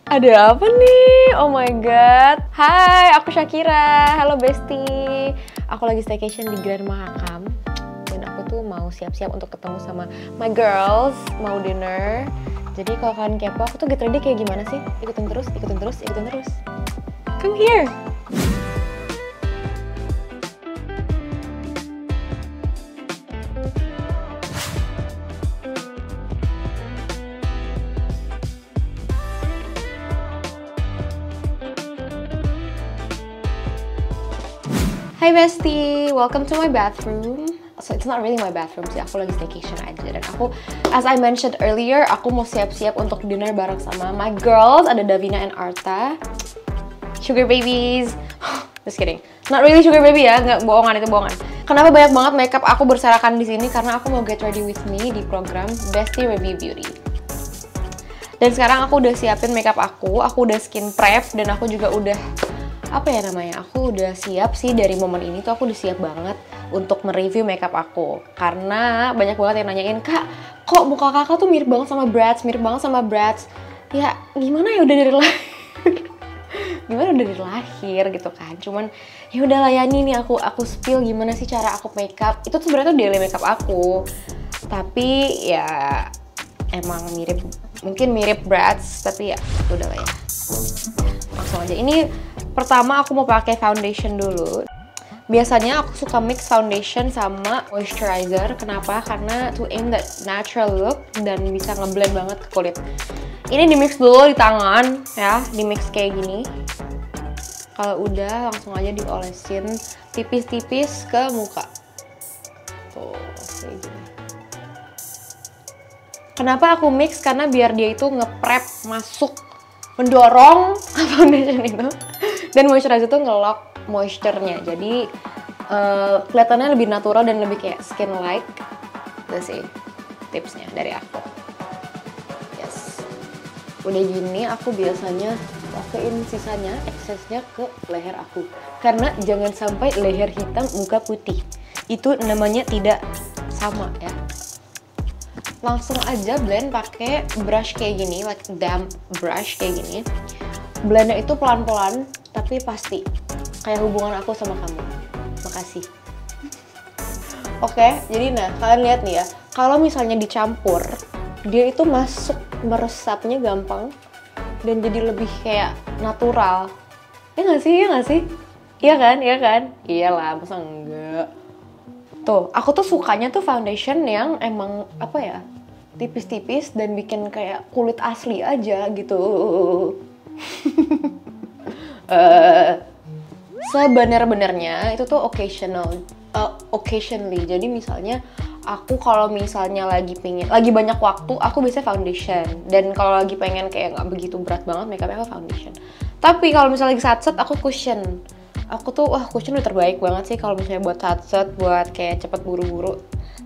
Ada apa nih? Oh my god. Hai, aku Shakira. Halo Besti. Aku lagi staycation di Grand Mahakam. Dan aku tuh mau siap-siap untuk ketemu sama my girls. Mau dinner. Jadi kalau kalian kepo, aku tuh get ready kayak gimana sih? Ikutin terus, ikutin terus, ikutin terus. Come here. Hai Besti, welcome to my bathroom. So it's not really my bathroom sih, aku lagi staycation aja. Dan aku, as I mentioned earlier, aku mau siap-siap untuk dinner bareng sama my girls. Ada Davina and Arta, sugar babies. Just kidding, not really sugar baby ya, nggak, bohongan, itu bohongan. Kenapa banyak banget makeup aku berserakan di sini? Karena aku mau get ready with me di program Besti Review Beauty. Dan sekarang aku udah siapin makeup aku udah skin prep, dan aku juga udah apa ya namanya, aku udah siap sih dari momen ini tuh aku udah siap banget untuk mereview makeup aku. Karena banyak banget yang nanyain, Kak, kok muka kakak tuh mirip banget sama Bratz, mirip banget sama Bratz. Ya gimana ya, udah dari lahir gimana udah dari lahir gitu kan. Cuman ya udah layani nih, aku spill gimana sih cara aku makeup. Itu tuh sebenarnya tuh daily makeup aku, tapi ya emang mirip, mungkin mirip Bratz, tapi ya udah lah ya. Langsung aja, ini pertama aku mau pakai foundation dulu. Biasanya aku suka mix foundation sama moisturizer. Kenapa? Karena to aim that natural look dan bisa ngeblend banget ke kulit. Ini di mix dulu di tangan ya, di mix kayak gini. Kalau udah langsung aja diolesin tipis-tipis ke muka. Tuh, kayak gini. Kenapa aku mix? Karena biar dia itu nge-prep masuk, mendorong foundation itu, dan moisturizer itu nge-lock moisture-nya. Jadi kelihatannya lebih natural dan lebih kayak skin like. Itu sih tipsnya dari aku. Yes. Udah gini aku biasanya pakein sisanya, eksesnya ke leher aku. Karena jangan sampai leher hitam muka putih. Itu namanya tidak sama ya. Langsung aja blend pakai brush kayak gini, like damp brush kayak gini. Blendnya itu pelan-pelan tapi pasti, kayak hubungan aku sama kamu. Makasih. Oke, jadi nah kalian lihat nih ya, kalau misalnya dicampur, dia itu masuk, meresapnya gampang dan jadi lebih kayak natural. Ya nggak sih, ya nggak sih? Iya kan, iya kan? Iyalah, masa enggak? Tuh, aku tuh sukanya tuh foundation yang emang apa ya, tipis-tipis dan bikin kayak kulit asli aja gitu. Sebener-benernya itu tuh occasionally. Jadi misalnya aku kalau misalnya lagi banyak waktu, aku biasanya foundation. Dan kalau lagi pengen kayak nggak begitu berat banget makeupnya, aku foundation. Tapi kalau misalnya lagi satset, aku cushion. Aku tuh, wah, cushion udah terbaik banget sih kalau misalnya buat satset, buat kayak cepet buru-buru.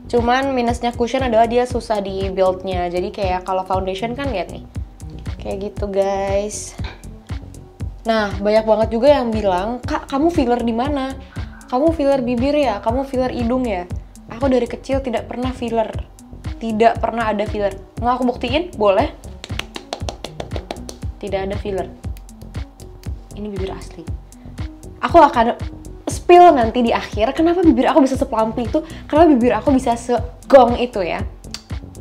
Cuman minusnya cushion adalah dia susah di build-nya. Jadi kayak kalau foundation kan lihat nih, kayak gitu guys. Nah, banyak banget juga yang bilang, Kak, kamu filler di mana? Kamu filler bibir ya? Kamu filler hidung ya? Aku dari kecil tidak pernah filler. Tidak pernah ada filler. Mau aku buktiin? Boleh. Tidak ada filler. Ini bibir asli. Aku akan spill nanti di akhir kenapa bibir aku bisa seplampi itu, kenapa bibir aku bisa segong itu ya.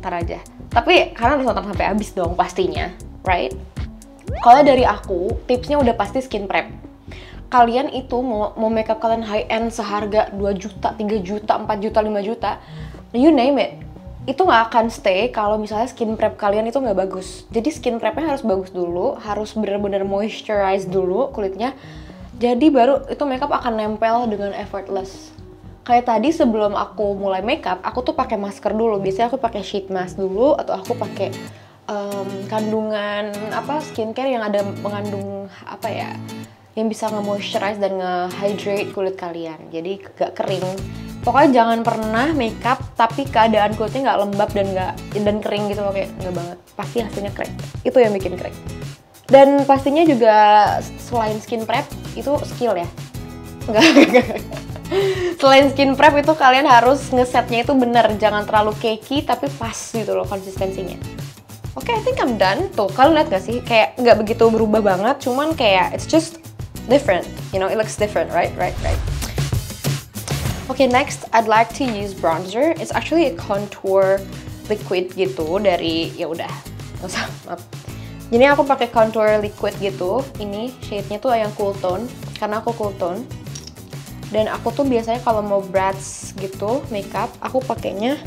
Ntar aja. Tapi karena harus nonton sampai habis dong pastinya, right? Kalau dari aku, tipsnya udah pasti skin prep. Kalian itu mau makeup kalian high end seharga 2 juta, 3 juta, 4 juta, 5 juta, you name it. Itu nggak akan stay kalau misalnya skin prep kalian itu nggak bagus. Jadi skin prepnya harus bagus dulu, harus bener-bener moisturize dulu kulitnya. Jadi baru itu makeup akan nempel dengan effortless. Kayak tadi sebelum aku mulai makeup, aku tuh pakai masker dulu. Biasanya aku pakai sheet mask dulu, atau aku pakai kandungan apa skincare yang ada mengandung apa ya, yang bisa nge-moisturize dan nge-hydrate kulit kalian. Jadi gak kering. Pokoknya jangan pernah makeup tapi keadaan kulitnya nggak lembab dan kering gitu loh, kayak nggak banget. Pasti hasilnya kering. Itu yang bikin kering. Dan pastinya juga selain skin prep itu skill ya. Enggak. Selain skin prep itu kalian harus ngesetnya itu bener, jangan terlalu cakey tapi pas gitu loh konsistensinya. Oke, I think I'm done. Tuh, kalian lihat gak sih? Kayak nggak begitu berubah banget, cuman kayak it's just different. You know, it looks different, right? Okay, next I'd like to use bronzer. It's actually a contour liquid gitu dari ya udah. Nggak usah, maaf. Jadi aku pakai contour liquid gitu. Ini shade-nya tuh yang cool tone karena aku cool tone. Dan aku tuh biasanya kalau mau brats gitu makeup, aku pakainya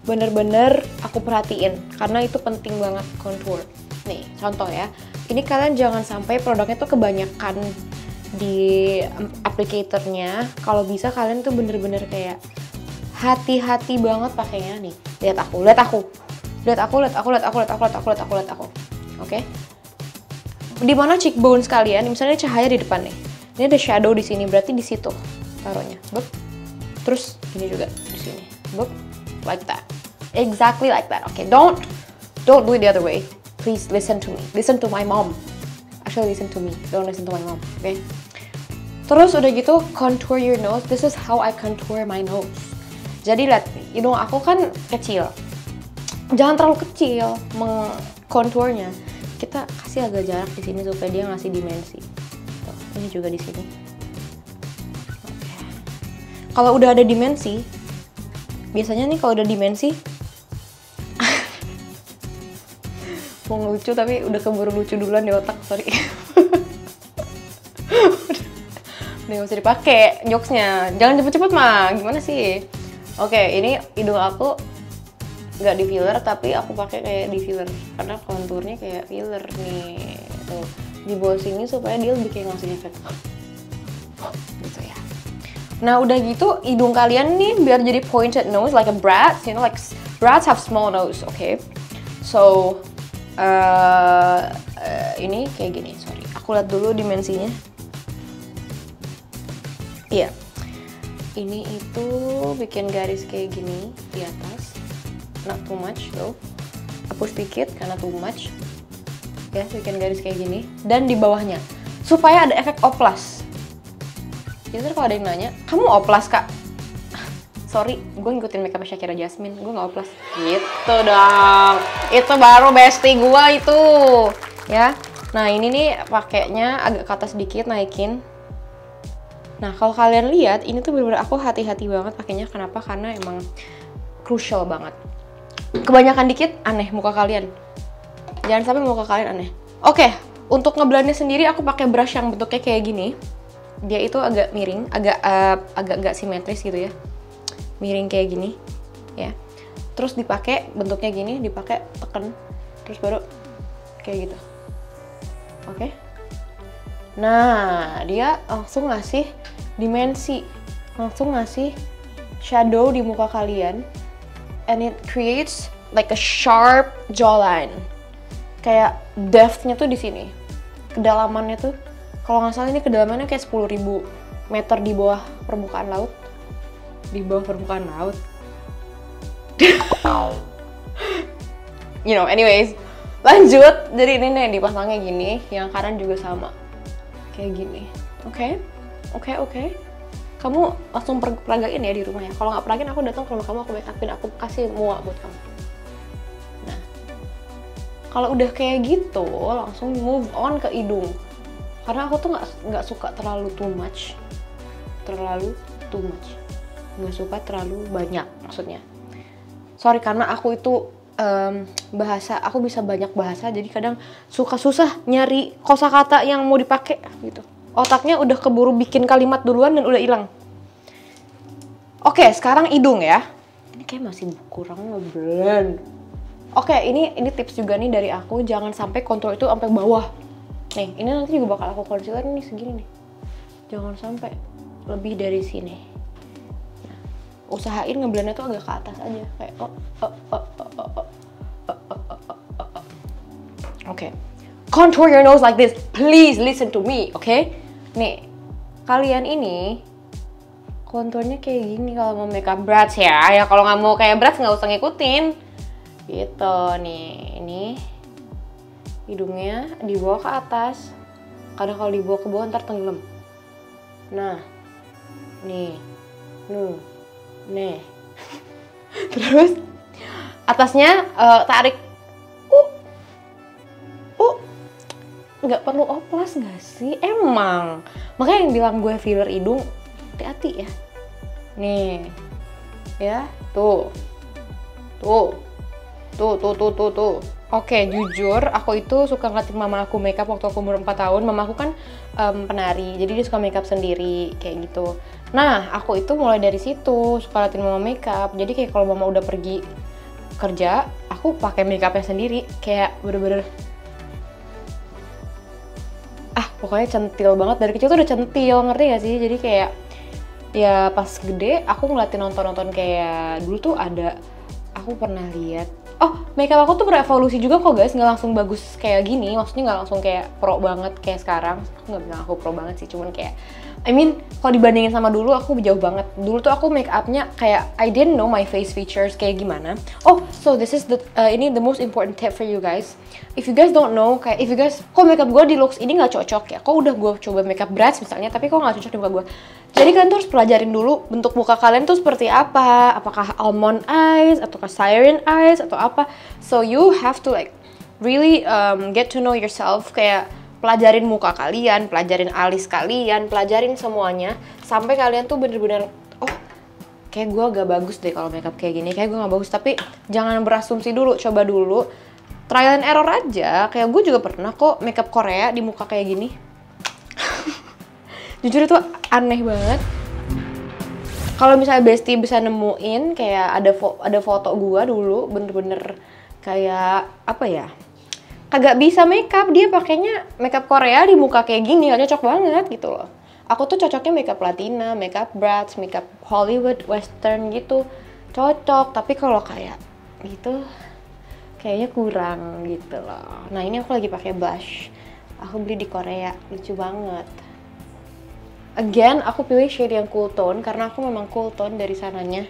bener-bener aku perhatiin karena itu penting banget contour. Nih contoh ya, ini kalian jangan sampai produknya tuh kebanyakan di applicatornya. Kalau bisa kalian tuh bener-bener kayak hati-hati banget pakainya. Nih lihat aku. Oke. Di mana cheekbones kalian? Misalnya cahaya di depan nih, ini ada shadow di sini, berarti di situ taruhnya. Bep. Terus ini juga di sini. Bep. Like that. Exactly like that. Okay, don't do it the other way. Please listen to me. Listen to my mom. Actually listen to me. Don't listen to my mom. Okay. Terus udah gitu contour your nose. This is how I contour my nose. Jadi lihat, hidung aku kan kecil. Jangan terlalu kecil mengkonturnya. Kita kasih agak jarak di sini supaya dia ngasih dimensi. Tuh, ini juga di sini. Okay. Kalau udah ada dimensi, biasanya nih kalau udah dimensi mau ngelucu tapi udah keburu lucu duluan di otak, sorry. Udah gak usah dipakai jokesnya, jangan cepet-cepet mah, gimana sih? Oke, ini hidung aku nggak di filler tapi aku pakai kayak di filler karena konturnya kayak filler nih. Tuh di bawah sini supaya dia lebih kayak ngasih efek gitu ya. Nah udah gitu hidung kalian nih biar jadi pointed nose like a brat, you know, like brats have small nose, okay? So ini kayak gini, sorry. Aku lihat dulu dimensinya. Iya. Ini itu bikin garis kayak gini di atas. Not too much though. Hapus dikit karena too much. Ya, bikin garis kayak gini. Dan di bawahnya supaya ada efek oplas. Jadi kalau ada yang nanya, kamu oplas kak? Sorry, gue ngikutin makeup Shakira Jasmine, gue nggak oplas. Gitu dong, itu baru bestie gue itu, ya. Nah ini nih pakainya agak ke atas sedikit, naikin. Nah kalau kalian lihat, ini tuh bener-bener aku hati-hati banget pakainya. Kenapa? Karena emang crucial banget. Kebanyakan dikit aneh muka kalian. Jangan sampai muka kalian aneh. Oke, untuk ngeblendnya sendiri aku pakai brush yang bentuknya kayak gini. Dia itu agak miring, agak nggak simetris gitu ya, miring kayak gini ya. Terus dipakai bentuknya gini, dipakai tekan, terus baru kayak gitu. Oke. Nah dia langsung ngasih dimensi, langsung ngasih shadow di muka kalian, and it creates like a sharp jawline. Kayak depth-nya tuh di sini, kedalamannya tuh. Kalau nggak salah ini kedalamannya kayak 10.000 meter di bawah permukaan laut. Di bawah permukaan laut. You know, anyways. Lanjut. Jadi ini nih dipasangnya gini. Yang kanan juga sama. Kayak gini. Oke. Kamu langsung peragain ya di rumah ya. Kalau nggak peragain aku datang ke rumah kamu, aku make upin, aku kasih muak buat kamu. Nah. Kalau udah kayak gitu, langsung move on ke hidung. Karena aku tuh nggak suka terlalu too much, nggak suka terlalu banyak maksudnya. Sorry karena aku itu bahasa, aku bisa banyak bahasa, jadi kadang suka susah nyari kosakata yang mau dipakai gitu. Otaknya udah keburu bikin kalimat duluan dan udah hilang. Oke, sekarang hidung ya. Ini kayak masih kurang ngeblend. Oke, ini tips juga nih dari aku, jangan sampai contour itu sampai bawah. Nih, ini nanti juga bakal aku concealer nih segini nih. Jangan sampai lebih dari sini. Nah, usahain ngeblendnya tuh agak ke atas aja, kayak Oke. Contour your nose like this. Please listen to me, oke? Nih, kalian ini konturnya kayak gini kalau mau makeup brats ya. Ya kalau nggak mau kayak brats nggak usah ngikutin. Gitu nih, ini hidungnya dibawa ke atas, karena kalau dibawa ke bawah ntar tenggelam. Nah, nih, nih. Terus atasnya tarik, nggak perlu oplas nggak sih? Emang. Makanya yang bilang gue filler hidung, hati-hati ya. Nih, ya, tuh. Oke, jujur, aku itu suka ngeliatin mama aku makeup waktu aku umur 4 tahun. Mama aku kan penari, jadi dia suka makeup sendiri, kayak gitu. Nah, aku itu mulai dari situ, suka ngeliatin mama makeup. Jadi kayak kalau mama udah pergi kerja, aku pakai makeupnya sendiri. Kayak bener-bener, pokoknya centil banget. Dari kecil tuh udah centil, ngerti gak sih? Jadi kayak, ya pas gede, aku ngeliatin nonton-nonton kayak, dulu tuh ada, aku pernah lihat. Makeup aku tuh berevolusi juga kok guys, nggak langsung bagus kayak gini, maksudnya nggak langsung kayak pro banget kayak sekarang. Aku nggak bilang aku pro banget sih, cuman kayak, kalau dibandingin sama dulu aku jauh banget. Dulu tuh aku make upnya kayak I didn't know my face features kayak gimana. So this is the most important tip for you guys. If you guys don't know, kayak if you guys, kok makeup gue di looks ini nggak cocok ya, kok udah gue coba makeup brush misalnya, tapi kok nggak cocok di muka gue. Jadi kalian tuh harus pelajarin dulu bentuk muka kalian tuh seperti apa, apakah almond eyes, ataukah siren eyes, atau apa. So you have to like really get to know yourself, kayak pelajarin muka kalian, pelajarin alis kalian, pelajarin semuanya, sampai kalian tuh bener-bener, kayak gue agak bagus deh kalau makeup kayak gini, kayak gue gak bagus. Tapi jangan berasumsi dulu, coba dulu, trial and error aja. Kayak gue juga pernah kok makeup Korea di muka kayak gini. Jujur itu aneh banget. Kalau misalnya Besti bisa nemuin kayak ada foto gua dulu bener-bener kayak apa ya? Kagak bisa makeup, dia pakainya makeup Korea di muka kayak gini, gak cocok banget gitu loh. Aku tuh cocoknya makeup Latina, makeup brats, makeup Hollywood, Western gitu. Cocok, tapi kalau kayak gitu kayaknya kurang gitu loh. Nah, ini aku lagi pakai blush. Aku beli di Korea, lucu banget. Again, aku pilih shade yang cool tone karena aku memang cool tone dari sananya.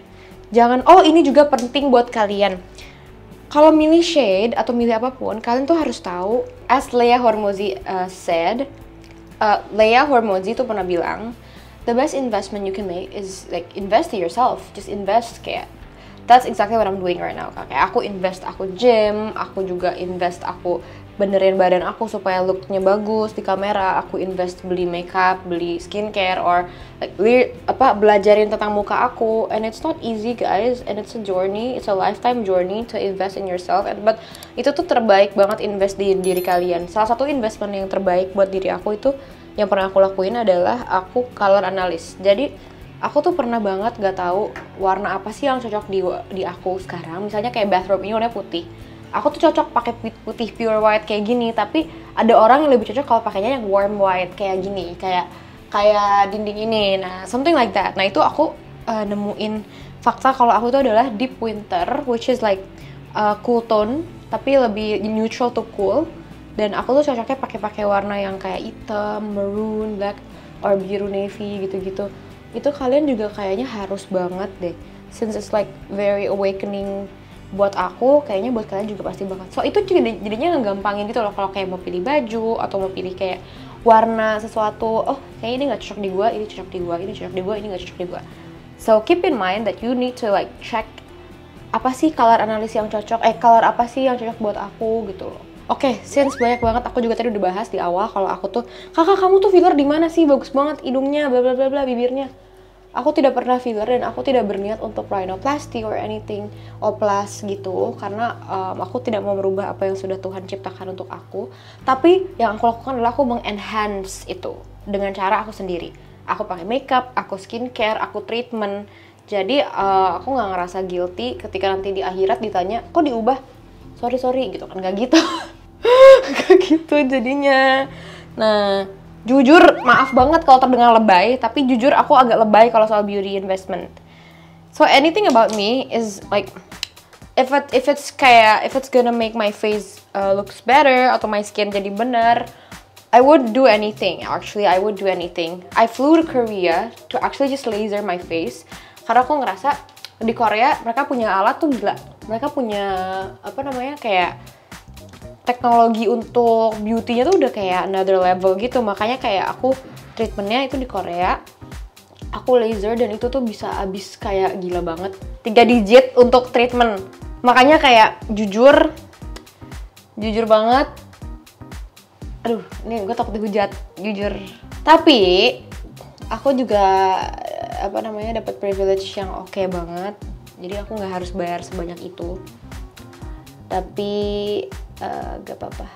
Jangan, ini juga penting buat kalian. Kalau milih shade atau milih apapun, kalian tuh harus tahu, as Leah Hormozi said, Leah Hormozi tuh pernah bilang, the best investment you can make is like invest to yourself. Just invest, kayak that's exactly what I'm doing right now. Kayak aku invest, aku gym, aku juga invest, aku benerin badan aku supaya looknya bagus di kamera. Aku invest beli makeup, beli skincare, or like belajarin tentang muka aku. And it's not easy guys, and it's a journey, it's a lifetime journey to invest in yourself. But itu tuh terbaik banget invest di diri kalian. Salah satu investment yang terbaik buat diri aku itu yang pernah aku lakuin adalah aku color analysis. Jadi aku tuh pernah banget gak tahu warna apa sih yang cocok di aku sekarang. Misalnya kayak bathrobe ini warnanya putih. Aku tuh cocok pakai putih pure white kayak gini, tapi ada orang yang lebih cocok kalau pakainya yang warm white kayak gini, kayak dinding ini. Nah, something like that. Nah, itu aku nemuin fakta kalau aku tuh adalah deep winter, which is like cool tone, tapi lebih neutral to cool. Dan aku tuh cocoknya pakai warna yang kayak hitam, maroon, black, or biru navy gitu-gitu. Itu kalian juga kayaknya harus banget deh, since it's like very awakening buat aku, kayaknya buat kalian juga pasti bakal. So itu juga jadinya ngegampangin gitu loh kalau kayak mau pilih baju atau mau pilih kayak warna sesuatu. Kayaknya ini nggak cocok di gua, ini cocok di gua, ini cocok di gua, ini nggak cocok di gua. So keep in mind that you need to like check apa sih color analysis yang cocok, color apa sih yang cocok buat aku gitu loh. Oke, since banyak banget, aku juga tadi udah bahas di awal kalau aku tuh, kakak kamu tuh filler di mana sih, bagus banget hidungnya, bla bla bla bla, bibirnya. Aku tidak pernah filler dan aku tidak berniat untuk rhinoplasty or anything oplas gitu, karena aku tidak mau merubah apa yang sudah Tuhan ciptakan untuk aku. Tapi yang aku lakukan adalah aku mengenhance itu dengan cara aku sendiri. Aku pakai makeup, aku skincare, aku treatment. Jadi aku nggak ngerasa guilty ketika nanti di akhirat ditanya, kok diubah? Sorry gitu kan, nggak gitu. Nggak gitu jadinya. Nah, jujur, maaf banget kalau terdengar lebay, tapi jujur aku agak lebay kalau soal beauty investment. So anything about me is like, if it's gonna make my face looks better atau my skin jadi bener, I would do anything. Actually, I would do anything. I flew to Korea to actually just laser my face, karena aku ngerasa di Korea mereka punya alat tuh gila. Mereka punya kayak teknologi untuk beauty-nya tuh udah kayak another level gitu. Makanya kayak aku treatmentnya itu di Korea, aku laser dan itu tuh bisa habis kayak gila banget, 3 digit untuk treatment. Makanya kayak jujur banget, Aduh, ini gue takut dihujat, jujur. Tapi aku juga dapat privilege yang oke banget. Jadi aku nggak harus bayar sebanyak itu. Tapi gak apa-apa.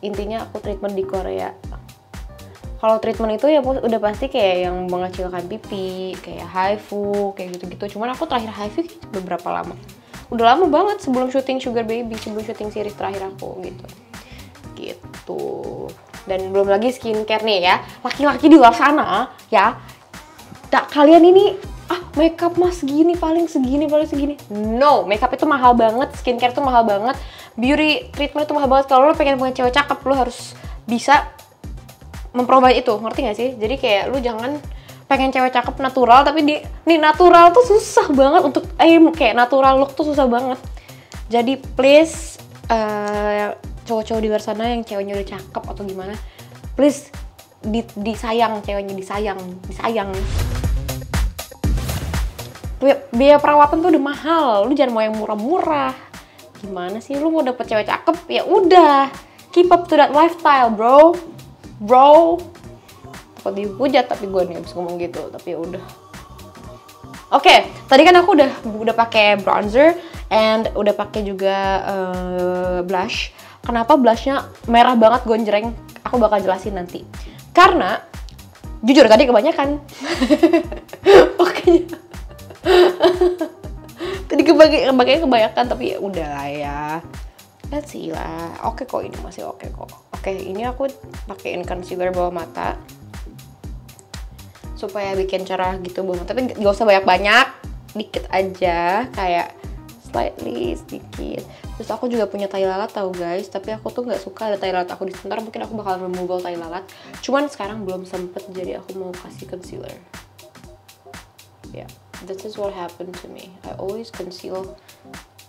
Intinya aku treatment di Korea. Kalau treatment itu ya udah pasti kayak yang mengecilkan pipi, kayak HIFU, kayak gitu-gitu. Cuman aku terakhir HIFU beberapa lama. Udah lama banget sebelum syuting Sugar Baby, sebelum syuting series terakhir aku gitu. Dan belum lagi skincare nih ya, laki-laki di luar sana ya, kalian ini makeup mas segini paling segini. No, makeup itu mahal banget, skincare itu mahal banget, beauty treatment itu mahal banget. Kalau lo pengen punya cewek cakep, lo harus bisa memprovide itu, ngerti gak sih? Jadi kayak lo jangan pengen cewek cakep natural, tapi nih natural tuh susah banget untuk kayak natural look tuh susah banget. Jadi please cowok-cowok di luar sana yang ceweknya udah cakep atau gimana, please disayang ceweknya, disayang. Biaya perawatan tuh udah mahal, lu jangan mau yang murah-murah. Gimana sih, lu mau dapet cewek cakep ya udah keep up to that lifestyle, bro. Takut dihujat tapi gue nih abis ngomong gitu, tapi ya udah. Oke, tadi kan aku udah pakai bronzer and udah pakai juga blush. Kenapa blushnya merah banget gonjreng? Aku bakal jelasin nanti. Karena jujur tadi kebanyakan. Makanya tadi kebanyakan, tapi ya udah lah ya. Let's see lah. Oke kok, ini masih oke kok. Oke, ini aku pakein concealer bawah mata supaya bikin cerah gitu bawah mata. Tapi gak usah banyak-banyak, dikit aja, kayak slightly sedikit. Terus aku juga punya tai lalat tau guys, tapi aku tuh nggak suka ada tai lalat aku di sebentar. Mungkin aku bakal removal tai lalat, cuman sekarang belum sempet, jadi aku mau kasih concealer. Yeah, this is what happened to me. I always conceal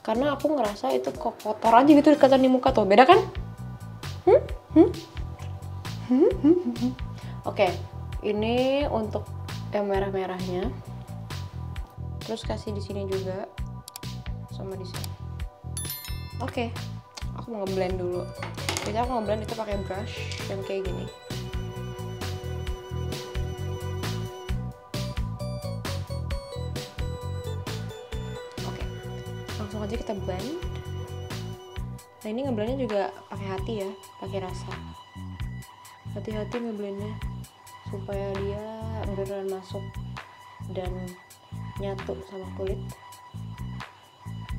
karena aku ngerasa itu kok kotor aja gitu dekatan di muka tuh. Beda kan? Oke, ini untuk yang merah-merahnya. Terus kasih di sini juga sama di sini. Oke, aku mau ngeblend dulu. Biasanya aku ngeblend itu pakai brush yang kayak gini. Oke, langsung aja kita blend. Nah ini ngeblendnya juga pakai hati ya, pakai rasa. Hati-hati ngeblendnya supaya dia beneran masuk dan nyatu sama kulit.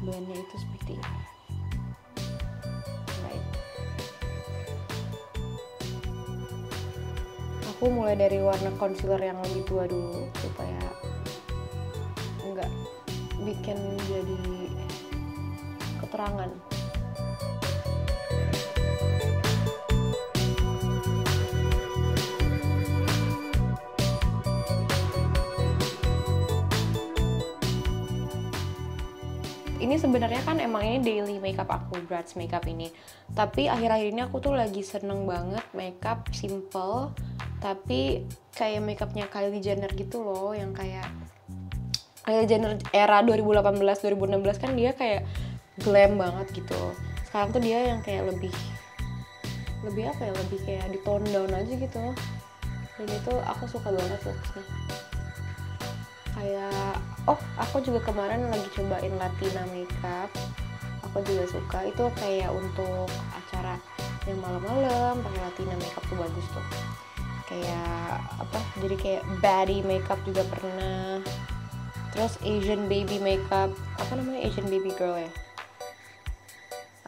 Blendnya itu seperti ini. Aku mulai dari warna concealer yang lebih tua dulu supaya enggak bikin jadi keterangan. Ini sebenarnya kan emang ini daily makeup aku, Bratz makeup ini. Tapi akhir-akhir ini aku tuh lagi seneng banget makeup simple, tapi kayak makeupnya Kylie Jenner gitu loh, yang kayak Kylie Jenner era 2018-2016 kan dia kayak glam banget gitu. Sekarang tuh dia yang kayak lebih apa ya, lebih kayak di tone down aja gitu. Dan itu aku suka banget looknya. Kayak aku juga kemarin lagi cobain Latina makeup. Aku juga suka. Itu kayak untuk acara yang malam-malam pakai Latina makeup tuh bagus tuh. Kayak jadi kayak baddie makeup juga pernah. Terus Asian baby makeup, Asian baby girl ya.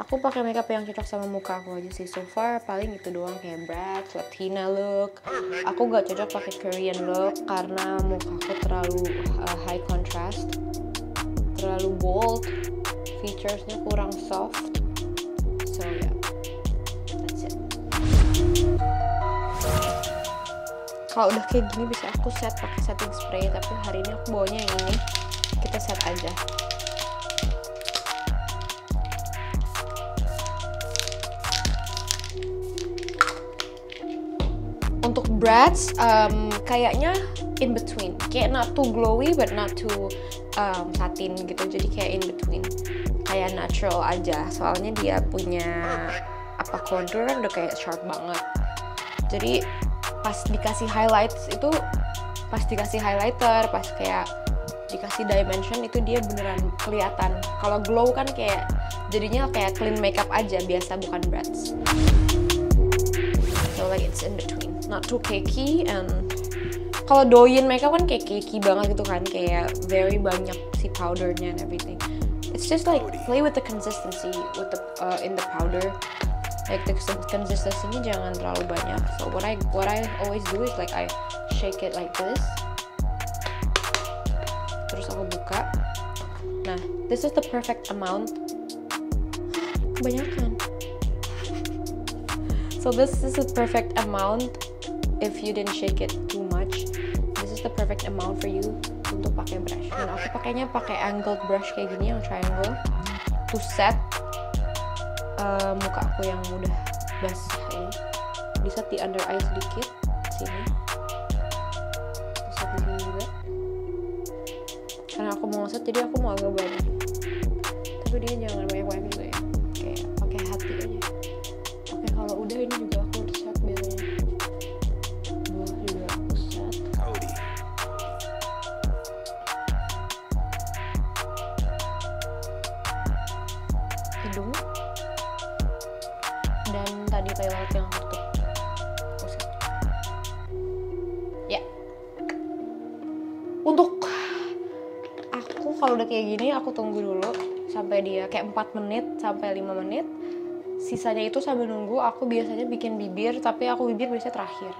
Aku pakai makeup yang cocok sama muka aku aja sih. So far paling itu doang, kayak Bratz, Latina look. Aku gak cocok pakai Korean look karena muka aku terlalu high contrast, terlalu bold, featuresnya kurang soft. So yeah, that's it. Kalau udah kayak gini bisa aku set pakai setting spray, tapi hari ini aku bawanya yang ini. Kita set aja. Untuk Bratz kayaknya in between, kayak not too glowy but not too satin gitu, jadi kayak in between, kayak natural aja. Soalnya dia punya contour kan udah kayak sharp banget. Jadi pas dikasih highlights itu, pas dikasih highlighter, pas kayak dikasih dimension itu dia beneran kelihatan. Kalau glow kan kayak jadinya kayak clean makeup aja biasa, bukan braids. So like it's in between, not too cakey. And kalau Douyin makeup kan kayak cakey banget gitu kan, kayak very banyak si powdernya and everything. It's just like play with the consistency with the in the powder. Like the consistency-nya jangan terlalu banyak. So what I always do is like I shake it like this. Terus aku buka. Nah, this is the perfect amount. Kebanyakan. So this is the perfect amount if you didn't shake it too much. This is the perfect amount for you untuk pakai brush. Dan aku pakainya pakai angled brush kayak gini yang triangle to set muka aku yang udah basah ini. Bisa di under eye sedikit sini. Bisa di sini juga. Karena aku mau ngeset jadi aku mau agak banyak. Tapi dia jangan banyak-banyak juga ya. Kayak pakai hati aja. Oke, kalau udah ini juga aku udah set biasanya. Bawah juga aku set. Hidung. Dan tadi highlight yang tutup. Ya. Untuk aku kalau udah kayak gini aku tunggu dulu sampai dia kayak 4 menit sampai 5 menit. Sisanya itu sambil nunggu aku biasanya bikin bibir, tapi aku bibir biasanya terakhir.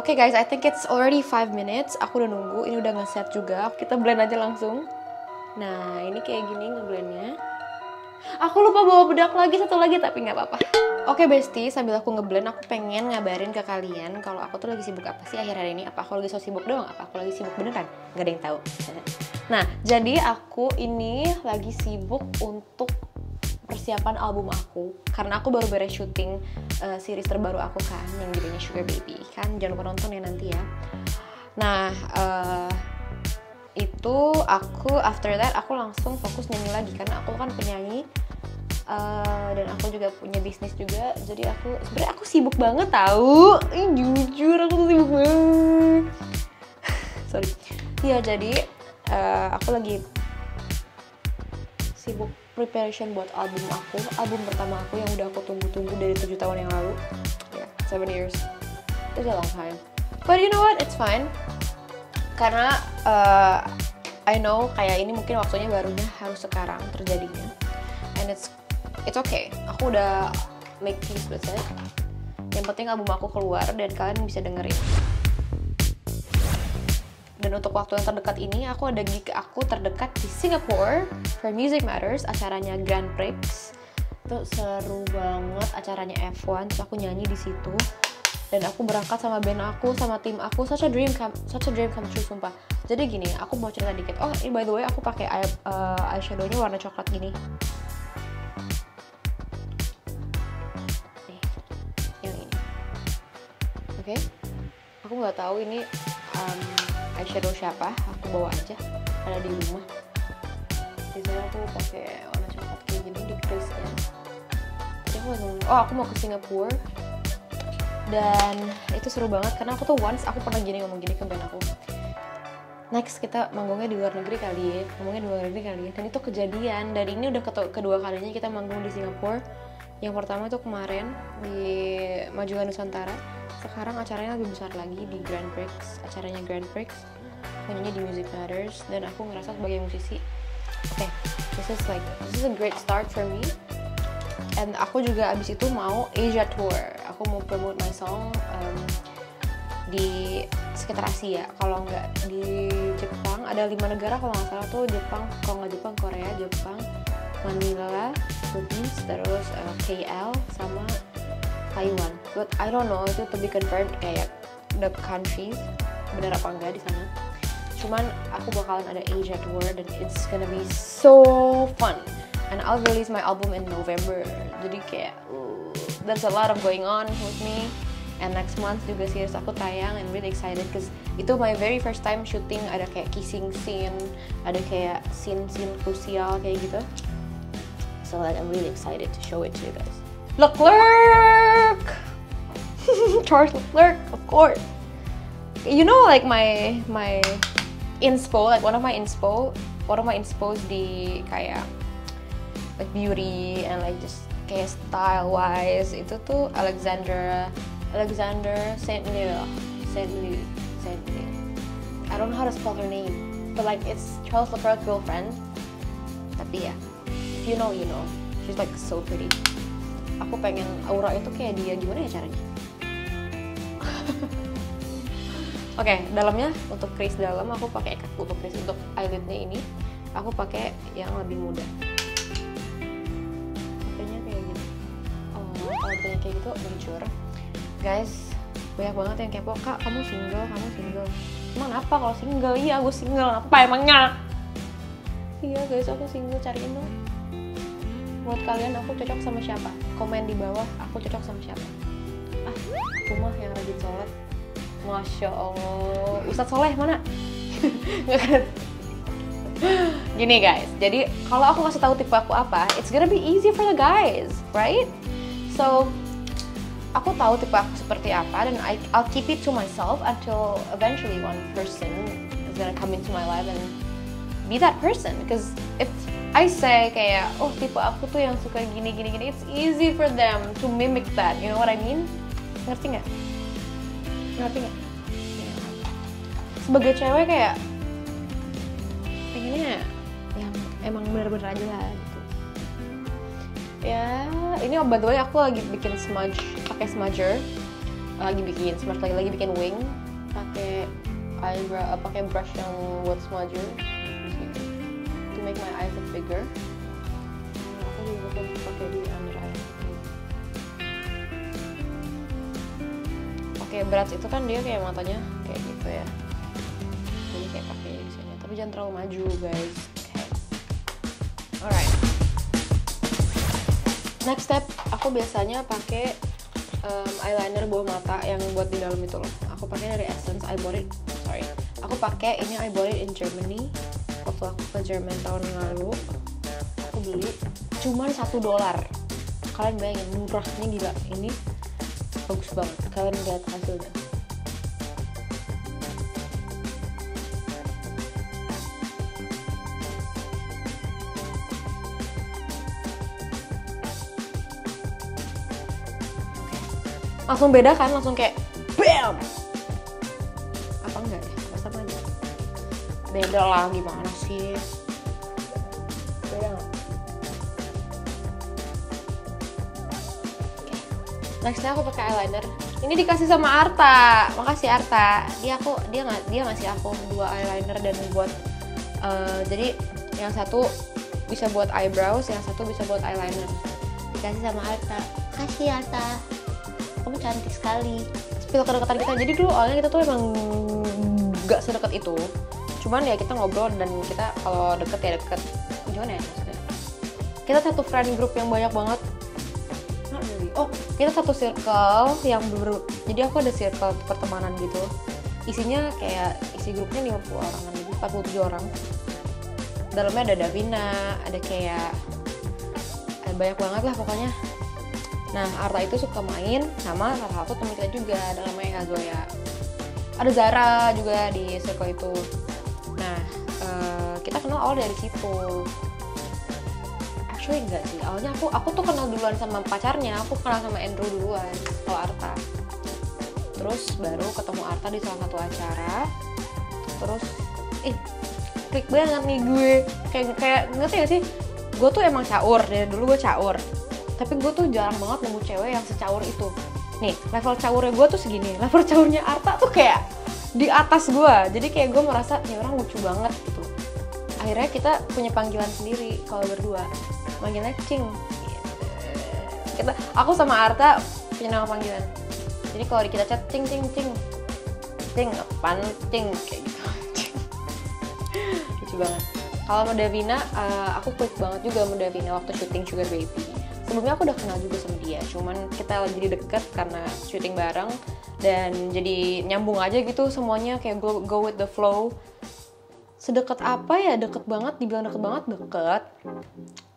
Oke guys, I think it's already 5 minutes. Aku udah nunggu, ini udah nge-set juga. Kita blend aja langsung. Nah, ini kayak gini ngeblendnya. Aku lupa bawa bedak lagi, satu lagi, tapi nggak apa-apa. Oke bestie, sambil aku ngeblend, aku pengen ngabarin ke kalian kalau aku tuh lagi sibuk apa sih akhir hari ini. Apa aku lagi so sibuk doang? Apa aku lagi sibuk beneran? Nggak ada yang tahu. Nah, jadi aku ini lagi sibuk untuk persiapan album aku. Karena aku baru beres syuting series terbaru aku kan, yang judulnya Sugar Baby. Kan jangan lupa nonton ya nanti ya. Nah, itu aku after that aku langsung fokus nyanyi lagi karena aku kan penyanyi dan aku juga punya bisnis juga, jadi aku sebenarnya aku sibuk banget tahu, jujur aku tuh sibuk banget. Sorry ya, jadi aku lagi sibuk preparation buat album pertama aku yang udah aku tunggu-tunggu dari 7 tahun yang lalu. Ya, 7 years, it's a long time, but you know what, it's fine. Karena I know kayak ini mungkin waktunya barunya harus sekarang terjadinya, and it's okay. Aku udah make peace with it. Yang penting album aku keluar dan kalian bisa dengerin. Dan untuk waktu yang terdekat ini aku ada gig aku terdekat di Singapore for Music Matters, acaranya Grand Prix. Itu seru banget, acaranya F1, terus aku nyanyi di situ. Dan aku berangkat sama band aku, sama tim aku, such a dream come true, sumpah. Jadi gini, aku mau cerita dikit. Oh, ini by the way aku pakai eyeshadow-nya warna coklat gini. Nih, yang ini. Oke? Aku nggak tahu ini eyeshadow siapa, aku bawa aja, ada di rumah. Di sana aku pakai warna coklat kayak gini di crease-nya. Jadi aku mau ke Singapura. Dan itu seru banget karena aku tuh once aku pernah ngomong gini ke band aku, next kita manggungnya di luar negeri kali ya, dan itu kejadian. Dan ini udah kedua kalinya kita manggung di Singapura. Yang pertama itu kemarin di Majukan Nusantara, sekarang acaranya lebih besar lagi di Grand Prix, acaranya Grand Prix, nyanyinya di Music Matters. Dan aku ngerasa sebagai musisi, okay, this is a great start for me. And aku juga abis itu mau Asia Tour. Aku mau promote my song di sekitar Asia. Kalau nggak di Jepang, ada 5 negara kalau nggak salah tuh. Jepang, kalau nggak Jepang, Korea, Jepang, Manila, Philippines, terus KL sama Taiwan. But I don't know, itu to be confirmed kayak the countries benar apa enggak di sana. Cuman aku bakalan ada Asia Tour dan it's gonna be so fun. And I'll release my album in November. Jadi kayak there's a lot of going on with me. And next month juga series aku tayang, and really excited because itu my very first time shooting. Ada kayak kissing scene, ada kayak scene krusial kayak gitu. So like I'm really excited to show it to you guys. Look! Charles Leclerc, of course. You know, like my inspo, like one of my inspos di kayak like beauty and like just kayak style wise itu tuh Alexander Saint Louis. I don't know how to spell her name, but like it's Charles Leclerc's girlfriend. Tapi ya, if you know, you know. She's like so pretty. Aku pengen aura itu kayak dia, gimana ya caranya? Oke, dalamnya untuk crease dalam aku pakai untuk crease untuk eyelidnya ini aku pakai yang lebih mudah. Pakainya kayak gini. Oh, kalau ditanya kayak gitu jujur, guys, banyak banget yang kepo, Kak, kamu single. Emang apa kalau single? Iya, aku single. Apa emangnya? Iya guys, aku single, cariin dong. Menurut kalian aku cocok sama siapa? Komen di bawah, aku cocok sama siapa? Aku mah yang rajin sholat. Masya Allah, Ustadz Soleh mana? Gini guys, jadi kalau aku kasih tahu tipe aku apa, it's gonna be easy for the guys, right? So, aku tahu tipe aku seperti apa dan I'll keep it to myself until eventually one person is gonna come into my life and be that person. Because if I say kayak, oh tipe aku tuh yang suka gini, it's easy for them to mimic that. You know what I mean? Ngerti nggak? Sebagai cewek kayak pengennya yang emang bener-bener aja lah gitu. Ya, ini by the way aku lagi bikin smudge, pakai smudger. Lagi bikin wing, pakai eyebrow, pakai brush yang buat smudger to make my eyes look bigger. Aku juga pakai di under eye. Oke, berat itu kan dia kayak matanya kayak gitu ya. Jadi kayak pakai di sini. Tapi jangan terlalu maju, guys. Okay. Alright. Next step, aku biasanya pakai eyeliner bawah mata yang buat di dalam itu loh. Aku pakai dari Essence. I bought it in Germany. Waktu aku ke Jerman tahun lalu, aku beli cuman $1. Kalian bayangin, murahnya gila. Ini bagus banget, kalian lihat hasilnya. Langsung beda kan, langsung kayak BAM! Apa enggak ya? Sama aja. Beda lah, gimana sih? Beda nggak? Nextnya aku pakai eyeliner. Ini dikasih sama Arta. Makasih Arta. Dia ngasih aku 2 eyeliner dan buat jadi yang satu bisa buat eyebrows, yang satu bisa buat eyeliner. Dikasih sama Arta. Makasih Arta. Kamu cantik sekali. Spill kedekatan kita. Jadi dulu awalnya kita tuh emang gak sedekat itu. Cuman ya kita ngobrol dan kita kalau deket ya deket. Gimana ya maksudnya? Kita satu friend group yang banyak banget. Oh, kita satu circle yang jadi aku ada circle pertemanan gitu. Isinya kayak isi grupnya 50 orangan lebih, 47 orang. Dalamnya ada Davina, ada kayak banyak banget lah pokoknya. Nah, Arta itu suka main sama salah satu teman kita juga, ada namanya Zoya. Ada Zara juga di circle itu. Nah, kita kenal awal dari situ. Actually enggak sih, awalnya aku tuh kenal duluan sama pacarnya, aku kenal sama Andrew duluan, kalau Arta. Terus baru ketemu Arta di salah satu acara. Terus, klik banget nih gue. Kayak ngerti gak sih? Gue tuh emang caur, dari dulu gue caur. Tapi gue tuh jarang banget nemu cewek yang secaur itu. Nih, level caurnya gue tuh segini. Level caurnya Arta tuh kayak di atas gue. Jadi kayak gue merasa, nih orang lucu banget gitu. Akhirnya kita punya panggilan sendiri kalau berdua. Manggilnya Cing. Aku sama Arta punya nama panggilan. Jadi kalau kita chat Cing, apaan Cing kayak gitu. Lucu banget. Kalau sama Davina, aku klik banget juga sama Davina waktu syuting Sugar Baby. Sebelumnya aku udah kenal juga sama dia, cuman kita jadi deket karena syuting bareng dan jadi nyambung aja gitu semuanya, kayak go with the flow. Sedekat apa ya, deket banget, dibilang deket banget, deket.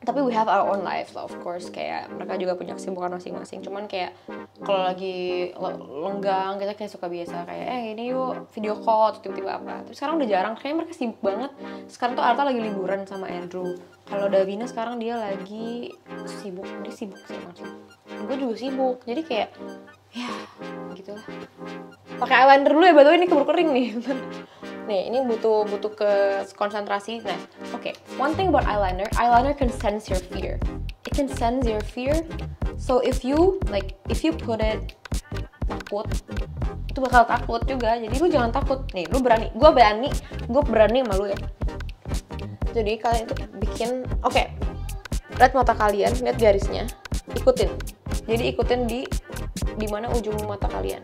Tapi we have our own lives lah, of course. Kayak mereka juga punya kesibukan masing-masing. Cuman kayak kalau lagi lenggang kita kayak suka biasa kayak ini yuk video call atau tiba-tiba apa. Tapi sekarang udah jarang, kayaknya mereka sibuk banget. Sekarang tuh Arta lagi liburan sama Andrew. Kalau Davina sekarang dia lagi sibuk, dia sibuk sih maksudnya. Gue juga sibuk, jadi kayak ya gitulah. Pakai eyeliner dulu ya, by the way ini keburu kering nih. Nih, ini butuh ke konsentrasi. Nah, oke. One thing about eyeliner can sense your fear. It can sense your fear. So if you put it takut, itu bakal takut juga. Jadi lu jangan takut. Nih, lu berani. Gue berani sama lu ya. Jadi kalian itu bikin, oke. Lihat mata kalian, lihat garisnya. Ikutin. Jadi ikutin di mana ujung mata kalian.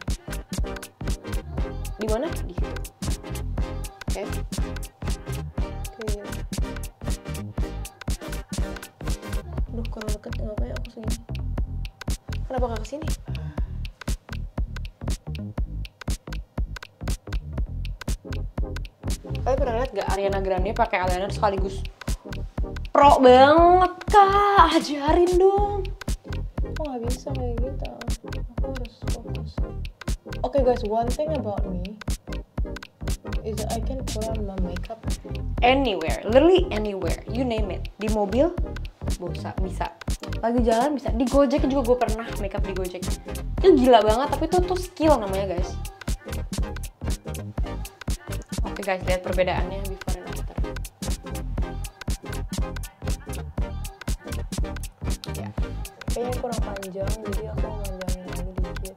Di mana? Di situ. Oke. Aduh, kalau deket ngapain aku segini? Kenapa gak kesini? Kalian pernah lihat gak Ariana Grande pakai eyeliner sekaligus? Pro banget kak, ajarin dong. Aku gak bisa kayak gitu. Aku harus fokus. Okay guys, one thing about me is that I can put on my makeup anywhere, literally anywhere, you name it. Di mobil bisa, lagi jalan bisa, di Gojek juga gue pernah makeup di Gojek. Itu gila banget, tapi itu tuh skill namanya guys. Oke guys, lihat perbedaannya before and after. Ya, kayaknya kurang panjang, jadi aku panjangin lagi dikit.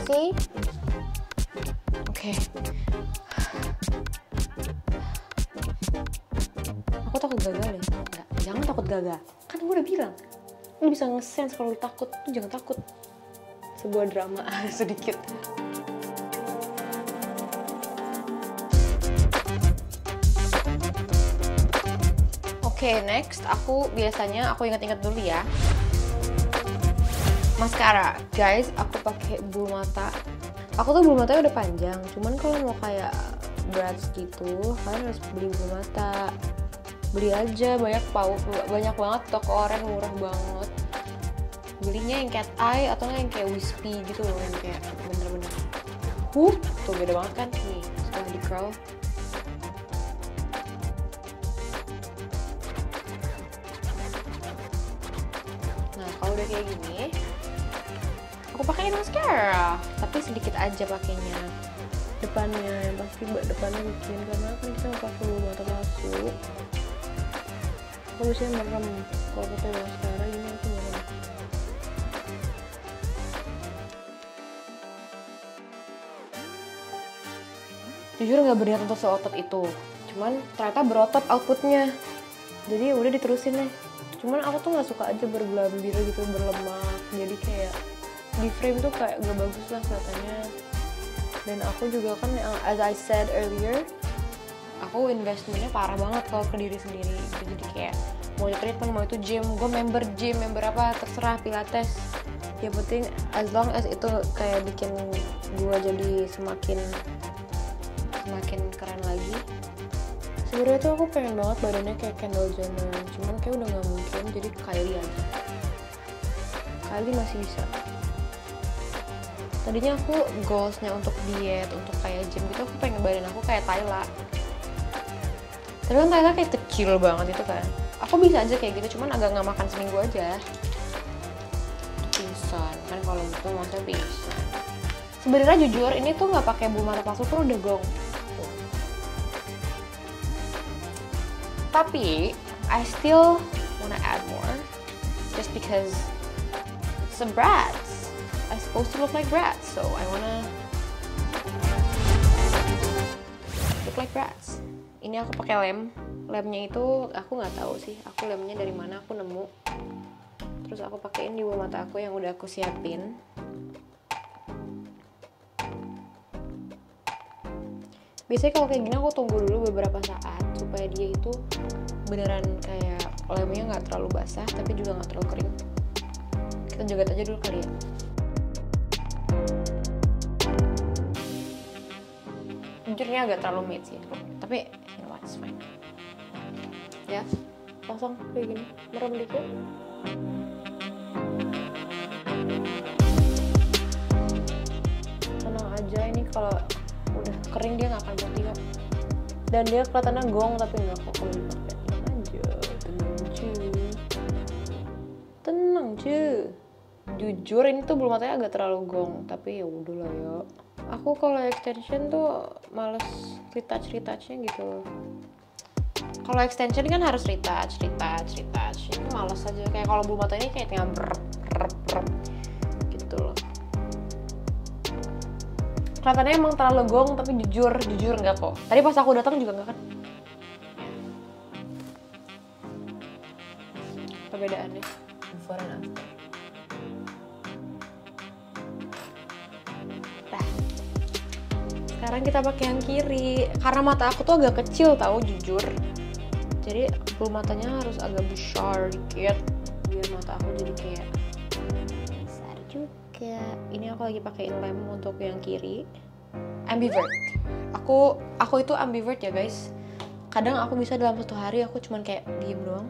See? Oke. Aku takut gagal deh. Enggak, jangan takut gagal. Kan gue udah bilang, lu bisa nge-sense kalau lu takut, lu jangan takut. Sebuah drama sedikit. Oke, next aku biasanya ingat-ingat dulu ya. Maskara, guys, aku pakai bulu mata. Aku tuh bulu matanya udah panjang, cuman kalau mau kayak brats gitu, kalian harus beli bulu mata. Beli aja, banyak banget toko oren murah banget. Belinya yang cat eye atau yang kayak wispy gitu loh, yang kayak bener-bener. Tuh beda banget kan nih, setelah di curl. Nah, kalau udah kayak gini, aku pakai mascara, tapi sedikit aja pakainya. Depannya, yang pasti depannya bikin, karena kan kita pakai bulu mata palsu. Aku biasanya merem, kalau pakai mascara ini aku merem. Jujur nggak berniat untuk seotot itu, cuman ternyata berotot outputnya. Jadi udah diterusin deh. Cuman aku tuh nggak suka aja bergelambir gitu, berlemak. Jadi kayak di frame tuh kayak gak bagus lah kelihatannya. Dan aku juga kan, as I said earlier, aku investmentnya parah banget kalau ke diri sendiri. Jadi kayak mau treatment, mau itu gym, gue member gym, member apa terserah, pilates. Yang penting as long as itu kayak bikin gue jadi semakin keren lagi. Sebenarnya tuh aku pengen banget badannya kayak Kendall Jenner, cuman kayak udah nggak mungkin. Jadi Kylie aja. Kylie masih bisa. Tadinya aku goalsnya untuk diet, untuk kayak gym gitu, aku pengen badan aku kayak Tyla. Tapi kan Tyla kayak kecil banget itu kan. Aku bisa aja kayak gitu, cuman agak nggak makan seminggu aja. Pingsan kan kalau gitu, maksudnya pingsan. Sebenarnya jujur ini tuh nggak pakai bulu mata palsu pun udah gong. Tapi I still wanna add more, just because it's a brats. I'm supposed to look like brats, so I wanna look like brats. Ini aku pakai lemnya itu aku nggak tahu sih, aku lemnya dari mana aku nemu. Terus aku pakein di bawah mata aku yang udah aku siapin. Biasanya kalau kayak gini aku tunggu dulu beberapa saat supaya dia itu beneran kayak lemnya nggak terlalu basah tapi juga nggak terlalu kering. Kita joget aja dulu kali ya. jujur ini agak terlalu matte sih, tapi you know what, it's fine. Ya, pasang kayak gini, merem dikit. Tenang aja, ini kalau udah kering dia nggak akan mati kok. Dan dia kelihatannya gong tapi nggak kok kalau dipakai. Tenang aja, tenang cuy. Jujur ini tuh bulu matanya agak terlalu gong, tapi ya udahlah ya. Aku kalau extension tuh males retouchnya gitu. Kalau extension kan harus retouch. Ini males aja. Kayak kalau bulu mata ini kayak tinggal brep gitu loh. Kelihatannya emang terlalu gong, tapi jujur nggak kok. Tadi pas aku datang juga nggak kan. Perbedaannya before and after. Sekarang kita pakai yang kiri karena mata aku tuh agak kecil tahu, jujur. Jadi bulu matanya harus agak besar dikit biar mata aku jadi kayak besar juga. Ini aku lagi pakein lem untuk yang kiri. Ambivert. Aku itu ambivert ya guys. Kadang aku bisa dalam satu hari aku cuman kayak diem doang.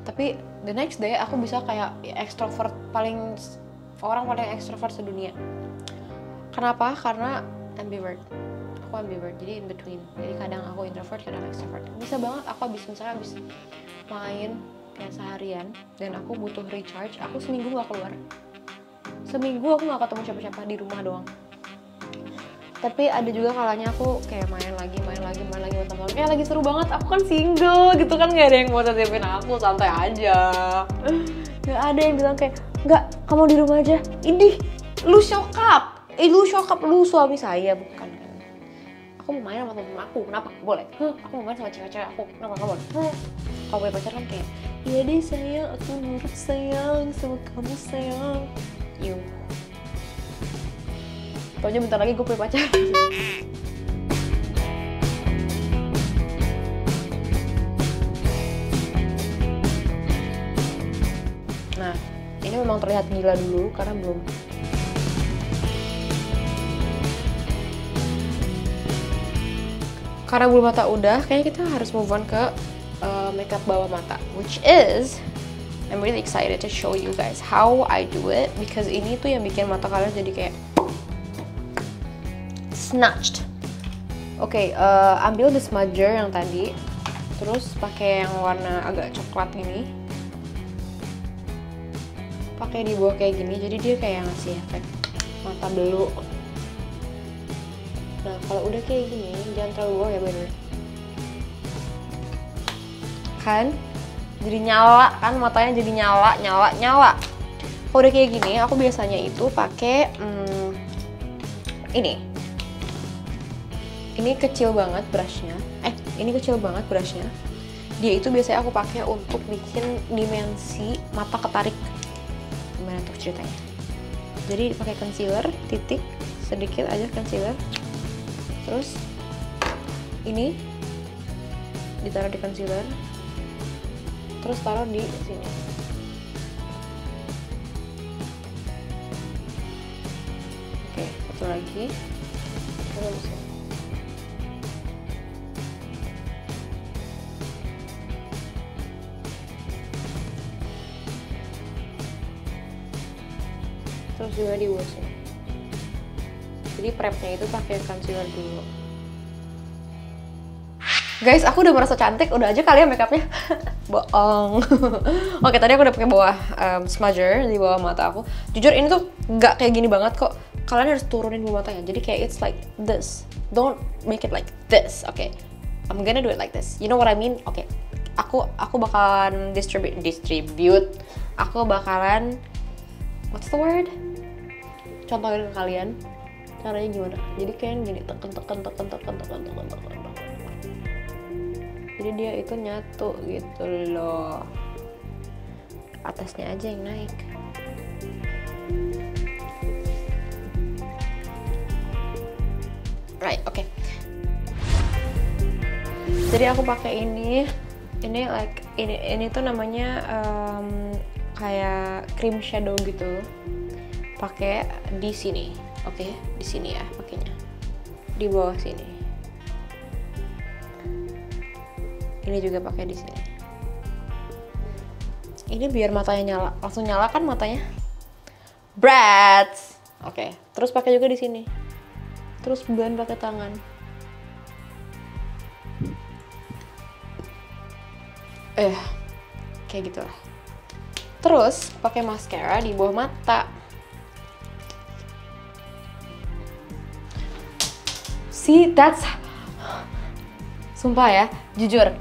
Tapi the next day aku bisa kayak extrovert, orang paling extrovert sedunia. Kenapa? Karena ambivert. Aku ambivert, jadi in between. Jadi kadang aku introvert, kadang extrovert. Bisa banget aku misalnya habis main kayak seharian dan aku butuh recharge, aku seminggu gak keluar. Seminggu aku gak ketemu siapa-siapa, di rumah doang. Tapi ada juga kalanya aku kayak main lagi sama teman-teman. Kayak lagi seru banget, aku kan single gitu kan, gak ada yang mau tetepin aku, santai aja. Gak ada yang bilang kayak, enggak, kamu di rumah aja. Idih, lu shokap. Lu suami saya, bukan. Aku mau main sama temen aku, kenapa? Boleh. Aku mau main sama cewek-cewek aku, kenapa? Nggak boleh. Kalau punya pacar kan kayak, iya deh sayang, aku nurut sayang sama kamu sayang. Yuh. Taunya bentar lagi gue punya pacar. Nah, ini memang terlihat gila dulu karena belum. Karena bulu mata udah, kayaknya kita harus move on ke makeup bawah mata, which is I'm really excited to show you guys how I do it, because ini tuh yang bikin mata kalian jadi kayak snatched. Oke, ambil the smudger yang tadi, terus pakai yang warna agak coklat ini, pakai di bawah kayak gini, jadi dia kayak ngasih efek mata belu. Nah, kalau udah kayak gini, jangan terlalu bawah ya bener. Kan? Jadi nyala kan, matanya jadi nyala. Kalau udah kayak gini, aku biasanya itu pakai ini. Ini kecil banget brushnya. Ini kecil banget brushnya. Dia itu biasanya aku pakai untuk bikin dimensi mata ketarik. Gimana tuh ceritanya? Jadi pakai concealer, titik sedikit aja concealer. Terus ini ditaruh di concealer, terus taruh di sini. Oke, satu lagi. Terus juga di bawah sini. Jadi prepnya itu pakai concealer dulu. Guys, aku udah merasa cantik, udah aja kali ya makeupnya. Bohong. Oke, tadi aku udah pakai bawah smudger di bawah mata aku. Jujur ini tuh nggak kayak gini banget kok. Kalian harus turunin bawah matanya. Jadi kayak it's like this. Don't make it like this. Oke. I'm gonna do it like this. You know what I mean? Oke. Aku bakalan distribute. Aku bakalan, what's the word? Contohin ke kalian. Caranya gimana? Jadi kayak gini, tekan. Jadi dia itu nyatu gitu loh. Atasnya aja yang naik. Right, oke. Jadi aku pakai ini like ini tuh namanya kayak cream shadow gitu. Pakai di sini. Oke, di sini ya pakainya. di bawah sini. Ini juga pakai di sini. Ini biar matanya nyala, langsung nyala kan matanya. Brats. Oke, terus pakai juga di sini. Terus blend pakai tangan. Kayak gitu lah. Terus pakai maskara di bawah mata. See, that's... Sumpah ya, jujur.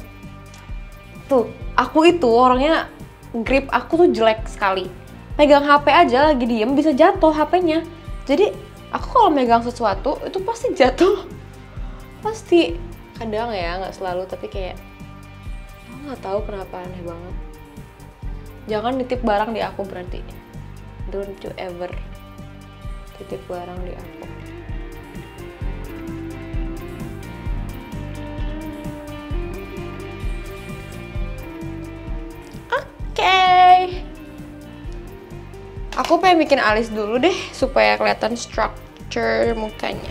Tuh, aku itu orangnya grip aku tuh jelek sekali. Pegang HP aja lagi diem bisa jatuh HP-nya. Jadi, aku kalau megang sesuatu itu pasti jatuh. Pasti. Kadang ya, nggak selalu, tapi kayak aku nggak tahu kenapa, aneh banget. Jangan nitip barang di aku berarti. Don't you ever titip barang di aku. Aku pengen bikin alis dulu deh supaya kelihatan structure mukanya.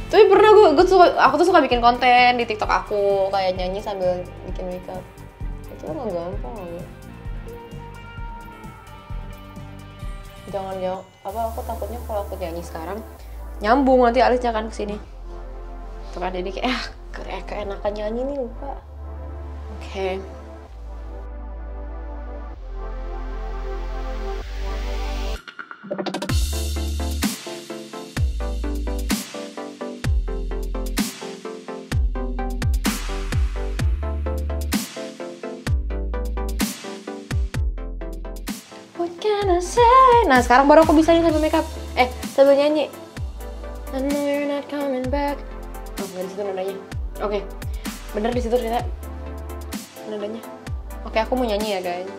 Tapi pernah aku tuh suka bikin konten di TikTok aku kayak nyanyi sambil bikin makeup. Itu nggak gampang loh. Jangan aku takutnya kalau aku nyanyi sekarang nyambung nanti alisnya kan kesini. Tuh kan jadi kayak keenakan nyanyi nih lupa. Oke. Nah sekarang baru aku bisa nih sambil makeup. Sambil nyanyi. I know you're not coming back. Oh nggak di situ nadanya. Oke, bener di situ ternyata nadanya. Oke, aku mau nyanyi ya guys.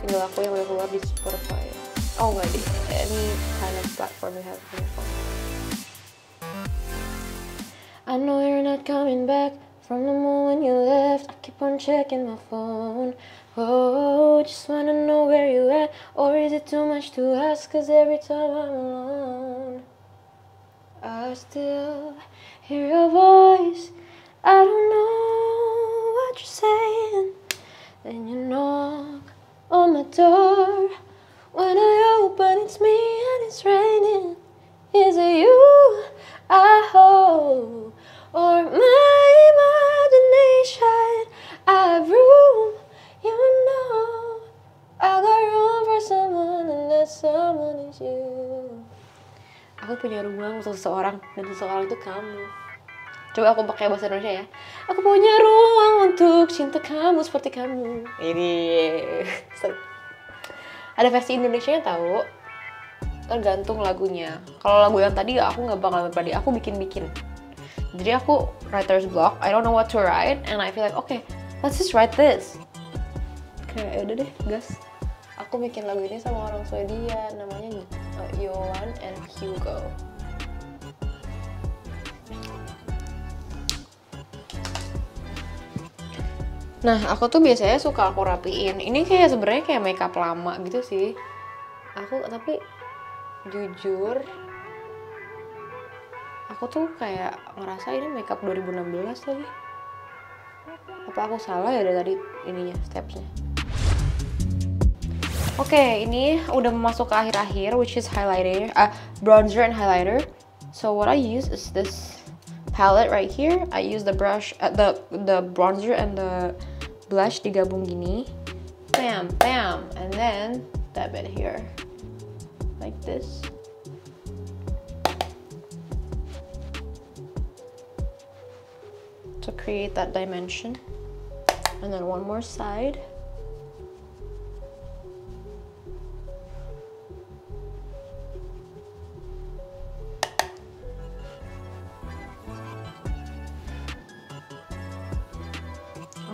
Single aku yang udah keluar di Spotify. Oh nggak di any kind of platform you have. I know you're not coming back. From the moment you left, I keep on checking my phone. Oh, just wanna know where you at. Or is it too much to ask? Cause every time I'm alone, I still hear your voice. I don't know what you're saying. Then you knock on my door. When I open, it's me and it's raining. Is it you I hope? Or my imagination? I have room. You know, I got room for someone and that someone is you. Aku punya ruang untuk seseorang dan seseorang itu kamu. Coba aku pakai bahasa Indonesia ya. Aku punya ruang untuk cinta kamu seperti kamu. Ini ada versi Indonesianya tahu. Tergantung lagunya. Kalau lagu yang tadi aku nggak bakal pribadi. Aku bikin-bikin. Jadi aku writer's block. I don't know what to write and I feel like okay, let's just write this. Kayak udah deh, gas. Aku bikin lagu ini sama orang Swedia, namanya Johan and Hugo. Nah, aku tuh biasanya suka aku rapiin. Ini kayak sebenarnya kayak makeup lama gitu sih. Tapi jujur, aku tuh kayak ngerasa ini makeup 2016 lagi. Apa aku salah ya dari tadi ininya, stepsnya? Oke, ini udah masuk ke akhir-akhir, which is bronzer and highlighter. So what I use is this palette right here. I use the brush, the bronzer and the blush digabung gini, bam, bam, and then dab it here, like this. To create that dimension, and then one more side.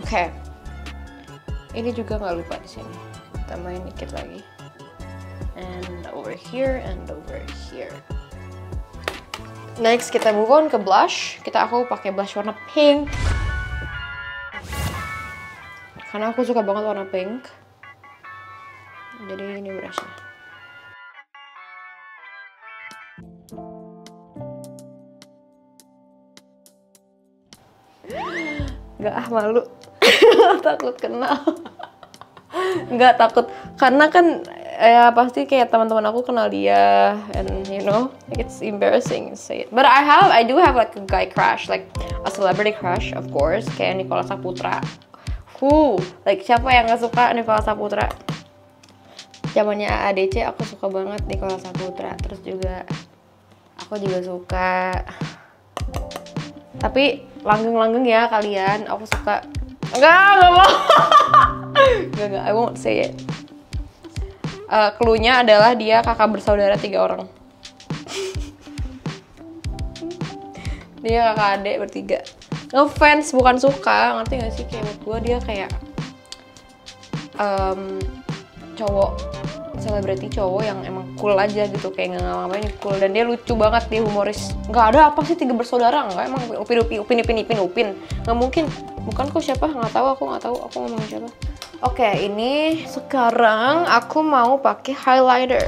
Oke, ini juga nggak lupa di sini. Tambahin dikit lagi, and over here and over here. Next kita move on ke blush. Aku pakai blush warna pink. Karena aku suka banget warna pink. Jadi ini brushnya. Nggak, malu. Takut kena. Nggak takut, karena kan ya pasti kayak teman-teman aku kenal dia, and you know, like it's embarrassing to say it. But I do have like a guy crush, like a celebrity crush, of course, kayak Nicholas Saputra. Like siapa yang nggak suka Nicholas Saputra? Zamannya ADC aku suka banget Nicholas Saputra. Terus juga aku juga suka, tapi langgeng-langgeng ya kalian. Aku suka. Enggak mau. Enggak, I won't say it. Cluenya adalah dia kakak bersaudara 3 orang. Dia kakak adik bertiga. Ngefans bukan suka, ngerti gak sih? Kayak menurut gue dia kayak cowok, selebriti cowok yang emang cool aja gitu, kayak nggak ngapain cool, dan dia lucu banget, dia humoris. Nggak ada apa sih 3 bersaudara, nggak, emang upin nggak mungkin. Bukan kok, siapa, nggak tahu, aku ngomongin siapa. Oke, ini sekarang aku mau pakai highlighter.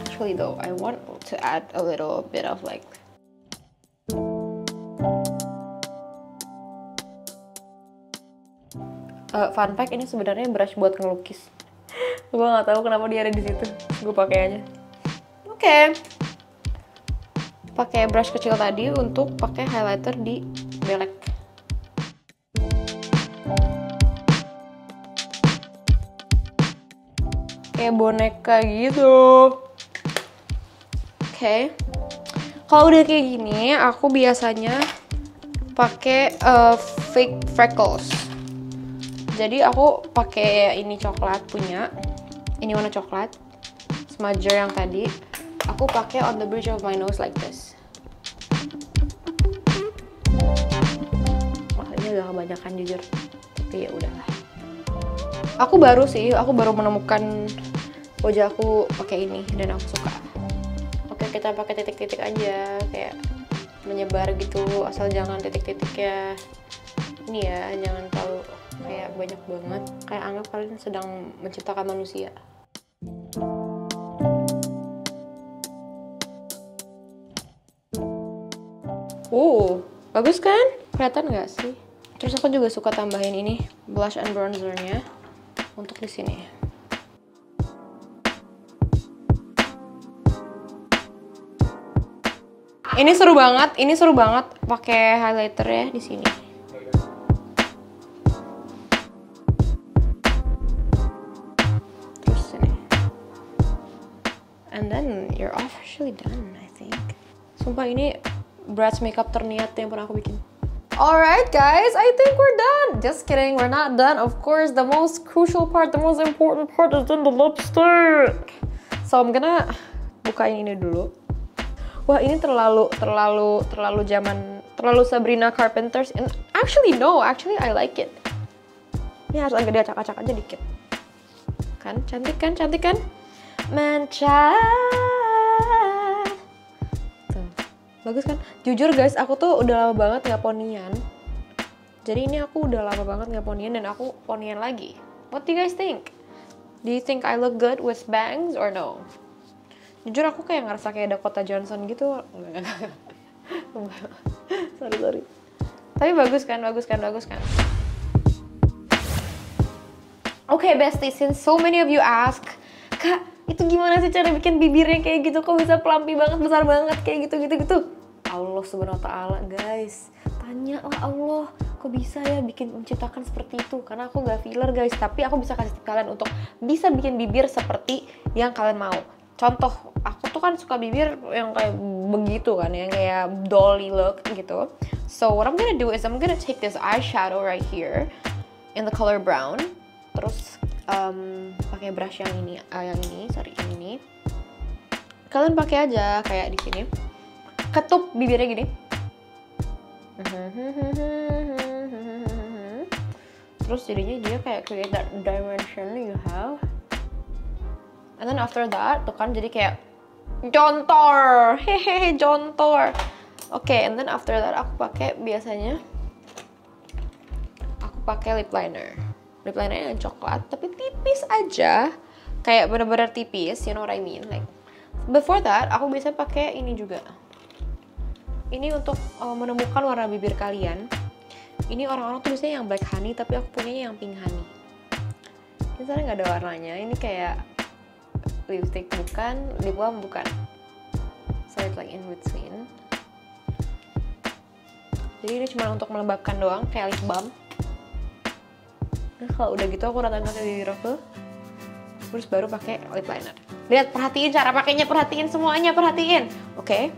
Actually though, I want to add a little bit of like fun fact, ini sebenarnya brush buat ngelukis. Gue nggak tahu kenapa dia ada di situ. Gue pakai aja. Oke. Pakai brush kecil tadi untuk pakai highlighter di belek. Kayak boneka gitu. Oke. Kalau udah kayak gini, aku biasanya pakai fake freckles. Jadi aku pakai ini coklat punya. Ini warna coklat. Smudger yang tadi. Aku pakai on the bridge of my nose like this. Wah, ini agak kebanyakan jujur. Tapi ya udahlah. Aku baru menemukan wajahku pakai ini dan aku suka. Oke, kita pakai titik-titik aja, kayak menyebar gitu, asal jangan titik-titiknya ini ya, jangan terlalu kayak banyak banget, kayak anggap kalian sedang menciptakan manusia. Bagus kan? Kelihatan nggak sih? Terus aku juga suka tambahin ini blush and bronzernya untuk di sini. Ini seru banget pakai highlighter ya di sini. Terus ini. And then you're officially done, I think. Sumpah ini brush makeup terniat yang pernah aku bikin. Alright guys, I think we're done. Just kidding, we're not done. Of course, the most crucial part, the most important part is in the lipstick. So I'm gonna bukain ini dulu. Wah, ini terlalu Sabrina Carpenter's. And actually I like it. Ini harus agak diacak-acak aja dikit. Kan, cantik kan? Mencat. Tuh, bagus kan? Jujur guys, aku tuh udah lama banget nggak ponian. Jadi ini aku udah lama banget nggak ponian dan aku ponian lagi. What do you guys think? Do you think I look good with bangs or no? Jujur aku kayak ngerasa kayak Dakota Johnson gitu. Sorry. Tapi bagus kan? Okay, bestie, since so many of you ask, Kak, itu gimana sih cara bikin bibirnya kayak gitu? Kok bisa pelampi banget, besar banget kayak gitu? Allah subhanahu wa ta'ala, guys. Tanya lah Allah, kok bisa ya menciptakan seperti itu? Karena aku gak filler guys, tapi aku bisa kasih kalian untuk bisa bikin bibir seperti yang kalian mau. Contoh, aku tuh kan suka bibir yang kayak begitu kan, yang kayak dolly look gitu. So what I'm gonna do is I'm gonna take this eyeshadow right here in the color brown. Terus pakai brush yang ini. Kalian pakai aja kayak di sini. Ketup bibirnya gini. Terus jadinya dia kayak create that dimension you have. And then after that, tuh kan jadi kayak jontor. Hehehe, jontor. Oke, and then after that aku pakai lip liner. Lip linernya yang coklat, tapi tipis aja. Kayak bener-bener tipis, you know what I mean? Like, before that, aku biasanya pakai ini juga. Ini untuk menemukan warna bibir kalian. Ini orang-orang tuh biasanya yang black honey, tapi aku punyanya yang pink honey. Ini sebenarnya nggak ada warnanya. Ini kayak lipstick bukan, lip balm bukan. So it's like in between. Jadi ini cuma untuk melembabkan doang, kayak lip balm. Nah kalau udah gitu aku rata-rata di bibir aku, terus baru pakai lip liner. Lihat, perhatiin cara pakainya, perhatiin semuanya, perhatiin. Oke,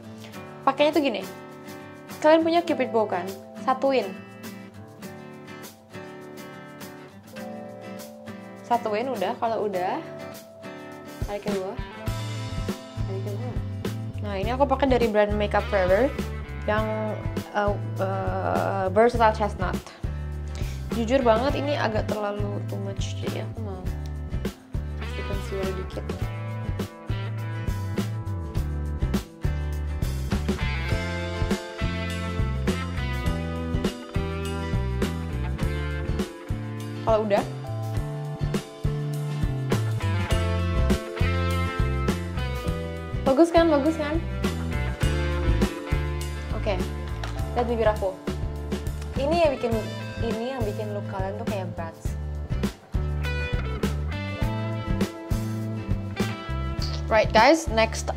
pakainya tuh gini. Kalian punya cupid bow kan? Satuin, udah. Kalau udah, tarik ke bawah, tarik ke bawah. Nah ini aku pakai dari brand Makeup Forever yang Versatile Chestnut. Jujur banget ini agak terlalu too much, jadi aku mau kasih concealer dikit. Kalau udah, bagus kan? Oke, lihat bibir aku. Ini yang bikin look kalian tuh kayak brats. Right guys, next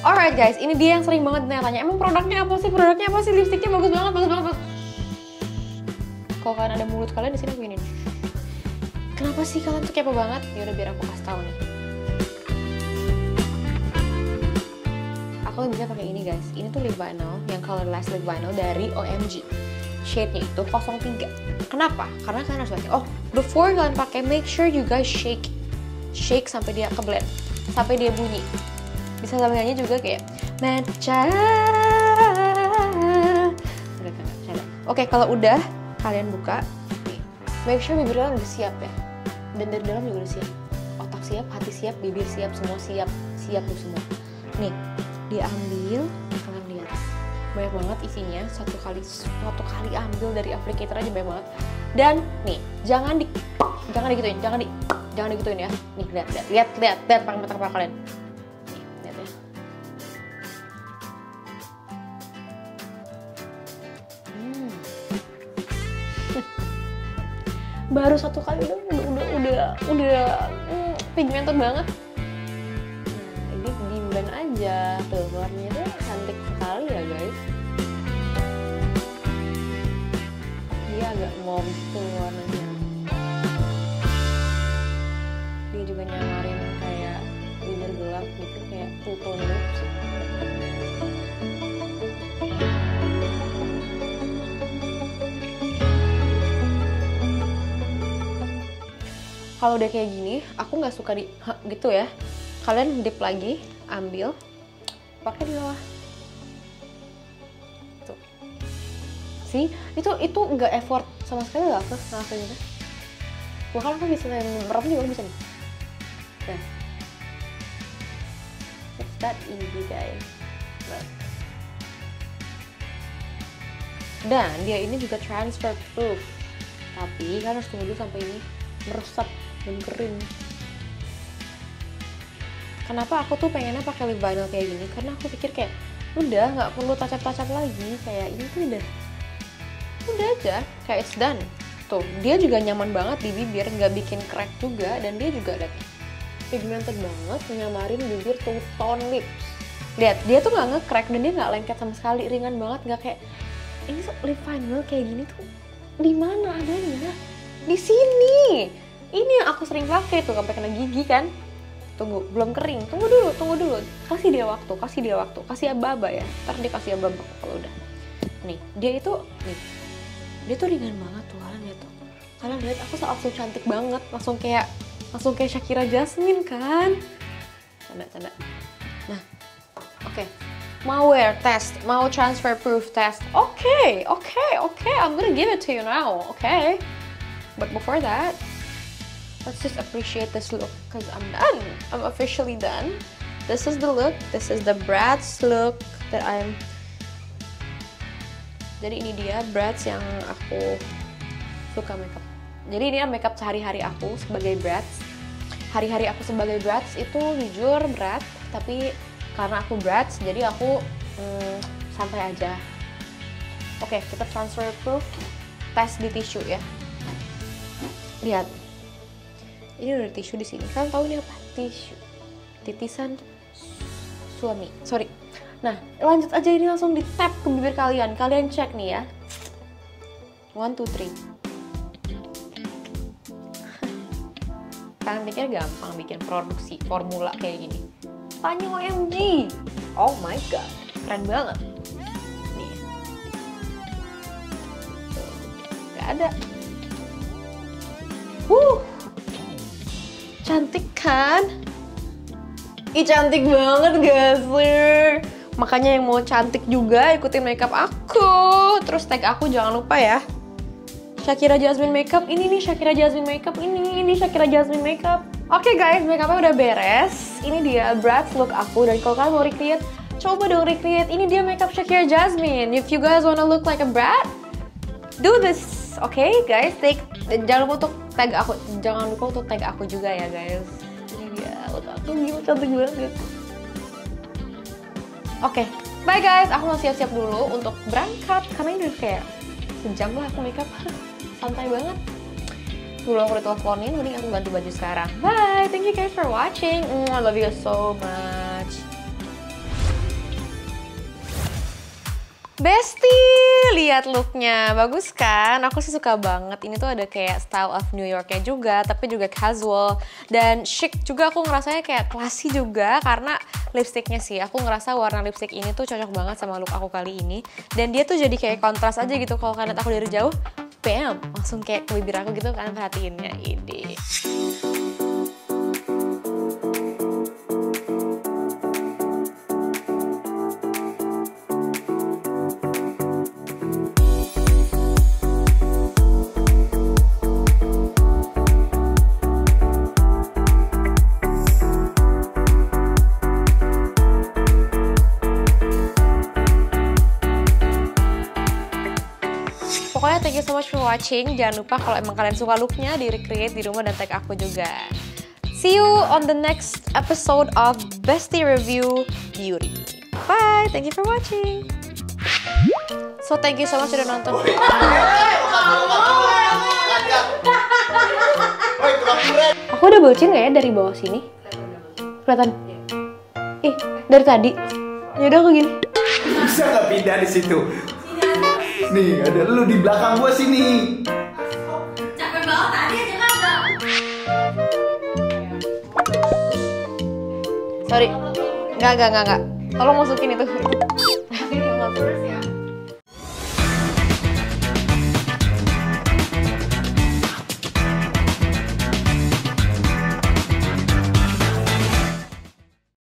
alright guys, ini dia yang sering banget tanya, emang produknya apa sih? Lipstiknya bagus banget. Kalau kalian ada mulut kalian di sini aku ini. Kenapa sih kalian tuh kepo banget? Yaudah biar aku kasih tahu nih. Aku bisa pakai ini guys. Ini tuh lip vinyl, yang colorless lip vinyl dari OMG. Shade-nya itu 03. Kenapa? Karena kalian harus pakai. Oh, before kalian pakai, make sure you guys shake sampai dia keblend, sampai dia bunyi. Bisa sambil nyanyi juga kayak matcha. Oke, kalau udah kalian buka, make sure bibir kalian udah siap ya. Dan dari dalam juga udah siap. Otak siap, hati siap, bibir siap, semua siap tuh semua. Nih, diambil, kalian lihat banyak banget isinya. Satu kali ambil dari applicator aja banyak banget. Dan nih, jangan digituin, jangan digituin ya. Nih lihat pakai mata kepala kalian. Nih, lihat ya. Baru satu kali udah pigmented banget. Nah, ini di blend aja tuh, warnanya tuh cantik sekali ya guys. Dia agak mauve gitu warnanya. Dia juga nyamarin kayak bibir gelap gitu, kayak two tone lips. Kalau udah kayak gini, aku nggak suka gitu ya. Kalian dip lagi, ambil, pakai di bawah. Tuh. See, itu nggak effort sama sekali lah aku ngelakuinnya. Bahkan aku bisa merem juga bisa nih. Nah, it's that easy guys. Look. Dan dia ini juga transfer proof. Tapi kan harus tunggu dulu sampai ini meresap dan kering. Kenapa aku tuh pengennya pakai lip vinyl kayak gini? Karena aku pikir kayak udah nggak perlu tacap-tacap lagi, kayak ini tuh udah aja kayak it's done. Tuh dia juga nyaman banget di bibir, nggak bikin crack juga, dan dia juga lihat pigmented banget, nyamarin bibir two tone lips. Lihat dia tuh nggak nge-crack dan dia nggak lengket sama sekali, ringan banget, nggak kayak ini tuh lip vinyl kayak gini tuh di mana adanya? Di sini. Ini yang aku sering pakai tuh sampai kena gigi kan. Tunggu, belum kering. Tunggu dulu. Kasih dia waktu. Kasih aba-aba ya. Ntar dia kasih aba-aba kalau udah. Nih, dia tuh ringan banget tuh, kalian lihat tuh. Kalian lihat aku langsung cantik banget, langsung kayak Shakira Jasmine kan. Canda. Nah, oke. Mau wear test, mau transfer proof test. Okay. I'm gonna give it to you now. Okay. But before that, let's just appreciate this look because I'm done. I'm officially done. This is the look. This is the Bratz look that I'm. Jadi ini dia Bratz yang aku suka makeup. Jadi ini makeup sehari-hari aku sebagai Bratz. Hari-hari aku sebagai Bratz itu jujur berat, tapi karena aku Bratz jadi aku santai aja. Oke, kita transfer proof tes di tisu ya. Lihat. Ini udah ada tisu di sini. Kalian tahu ini apa? Tisu. Titisan suami. Sorry. Nah, lanjut aja, ini langsung di tap ke bibir kalian. Kalian cek nih ya. 1, 2, 3. Kalian pikir gampang bikin produksi formula kayak gini? Tanya OMG. Oh my god, keren banget. Nih. Gak ada. Cantik kan? Ih, cantik banget gak sih? Makanya yang mau cantik juga ikutin makeup aku. Terus tag aku jangan lupa ya. Shakira Jasmine Makeup, ini nih Shakira Jasmine Makeup, ini Shakira Jasmine Makeup. Oke guys, makeupnya udah beres. Ini dia Bratz look aku, dan kalau kalian mau recreate, coba dong recreate. Ini dia makeup Shakira Jasmine. If you guys wanna look like a brat, do this. Oke guys, jangan lupa untuk tag aku. Jangan lupa untuk tag aku juga ya guys. Ini dia look aku, gimana cantik banget. Oke, bye guys. Aku mau siap-siap dulu untuk berangkat karena ini udah kayak sejam lah aku makeup. Santai banget. Sebelum aku diteleponin, mending aku ganti baju sekarang. Bye, thank you guys for watching. I love you guys so much. Bestie, lihat looknya, bagus kan? Aku sih suka banget. Ini tuh ada kayak style of New Yorknya juga, tapi juga casual dan chic juga. Aku ngerasanya kayak classy juga karena lipsticknya sih. Aku ngerasa warna lipstick ini tuh cocok banget sama look aku kali ini. Dan dia tuh jadi kayak kontras aja gitu. Kalau kalian lihat aku dari jauh, bam, langsung kayak ke bibir aku gitu kan, perhatiinnya ini. Pokoknya thank you so much for watching. Jangan lupa kalau emang kalian suka looknya, di-recreate di rumah dan tag aku juga. See you on the next episode of Bestie Review Beauty. Bye, thank you for watching. So thank you so much udah nonton. Aku udah bucin gak ya dari bawah sini? Kelihatan? Ih, dari tadi. Yaudah aku gini. Bisa nggak pindah di situ? Nih, ada lu di belakang gua sini. Capek banget tadi aja kagak. Sorry. Enggak. Tolong masukin itu.